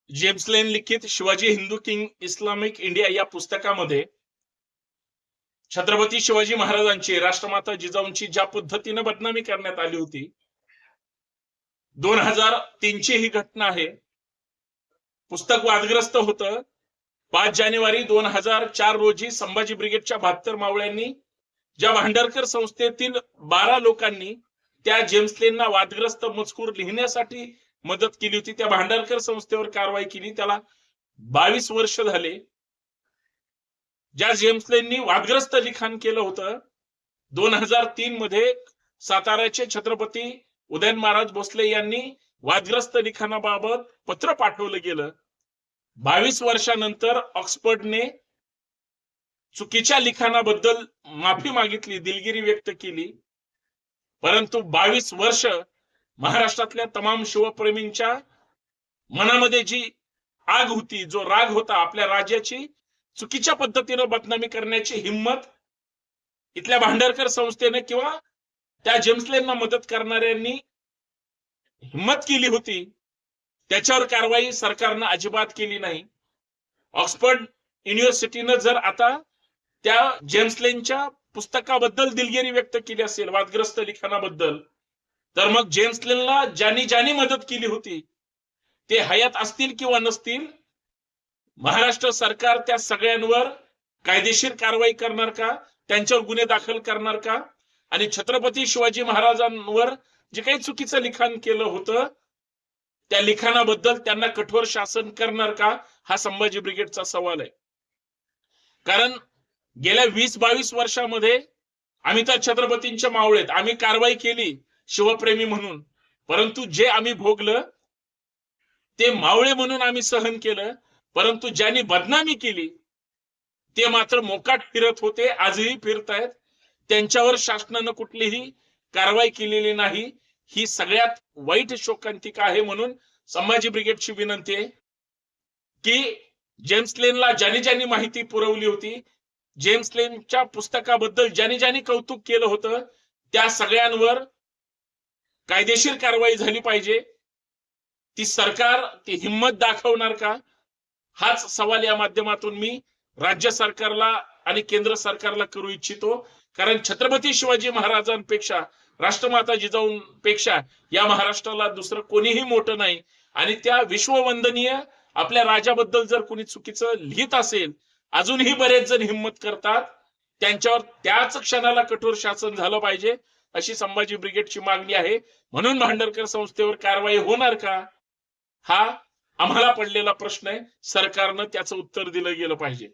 James लेन लिखित Shivaji Hindu king Islamic India या पुस्तकामध्ये छत्रपती शिवाजी महाराजांची राष्ट्रमाता जिजाऊंची ज्या पद्धतीने बदनामी करण्यात आली होती 2003 ची ही घटना आहे। पुस्तक वादग्रस्त होतं। 5 जानेवारी 2004 रोजी संभाजी ब्रिगेडच्या 72 मावळ्यांनी ज्या भांडारकर संस्थेतील 12 लोकांनी त्या जेम्स लेनना वादग्रस्त मजकूर लिहिण्यासाठी मदत केली होती त्या भांडारकर संस्थेवर कारवाई केली। त्याला 22 वर्ष झाले। ज्या जेम्स लेननी वादग्रस्त लिखाण केलं होतं 2003 मध्ये साताऱ्याचे छत्रपती उदयन महाराज भोसले यांनी वादग्रस्त लिखाणाबाबत पत्र पाठवलं गेलं। 22 वर्षानंतर ऑक्सफर्डने चुकीच्या लिखाणाबद्दल माफी मागितली, दिलगिरी व्यक्त केली। परंतु 22 वर्ष महाराष्ट्रातल्या तमाम शिवप्रेमींच्या मनामध्ये जी आग होती, जो राग होता आपल्या राज्याची चुकीच्या पद्धतीने बदनामी करण्याची हिम्मत इथल्या भांडारकर संस्थेने किंवा त्या जेम्स लेनना मदत करणाऱ्यांनी हिम्मत केली होती, त्याच्यावर कारवाई सरकारने अजिबात केली नाही। ऑक्सफर्ड युनिव्हर्सिटीने जर आता त्या जेम्स लेनच्या पुस्तकाबद्दल दिलगिरी व्यक्त केली असेल, वादग्रस्त लिखाणाबद्दल, तर मग जेम्स लेनला ज्यांनी मदत केली होती ते हयात असतील किंवा नसतील, महाराष्ट्र सरकार त्या सगळ्यांवर कायदेशीर कारवाई करणार का, त्यांच्यावर गुन्हे दाखल करणार का, आणि छत्रपती शिवाजी महाराजांवर जे काही चुकीचं लिखाण केलं होतं त्या लिखाणाबद्दल त्यांना कठोर शासन करणार का, हा संभाजी ब्रिगेडचा सवाल आहे। कारण गेल्या 20-22 वर्षामध्ये आम्ही तर छत्रपतींच्या मावळेत, आम्ही कारवाई केली शिवप्रेमी म्हणून, परंतु जे आम्ही भोगलं ते मावळे म्हणून आम्ही सहन केलं। परंतु ज्यांनी बदनामी केली ते मात्र मोकाट फिरत होते, आजही फिरतायत, त्यांच्यावर शासनाने कुठलीही कारवाई केलेली नाही। ही सगळ्यात वाईट शोकांतिका आहे। म्हणून संभाजी ब्रिगेडची विनंती आहे की जेम्स लेनला ज्यांनी माहिती पुरवली होती, जेम्स लेनच्या पुस्तकाबद्दल ज्यांनी कौतुक केलं होतं, त्या सगळ्यांवर कायदेशीर कारवाई झाली पाहिजे। ती सरकार ती हिम्मत दाखवणार का, हाच सवाल या माध्यमातून मी राज्य सरकारला आणि केंद्र सरकारला करू इच्छितो। कारण छत्रपती शिवाजी महाराजांपेक्षा, राष्ट्रमाता जिजाऊंपेक्षा या महाराष्ट्राला दुसरं कोणीही मोठं नाही। आणि त्या विश्ववंदनीय आपल्या राजाबद्दल जर कोणी चुकीचं लिहित असेल, अजूनही बरेच जण हिम्मत करतात, त्यांच्यावर त्याच क्षणाला कठोर शासन झालं पाहिजे अशी संभाजी ब्रिगेडची मागणी आहे। म्हणून भांडारकर संस्थेवर कारवाई होणार का, हा आम्हाला पडलेला प्रश्न आहे। सरकारनं त्याचं उत्तर दिलं गेलं पाहिजे।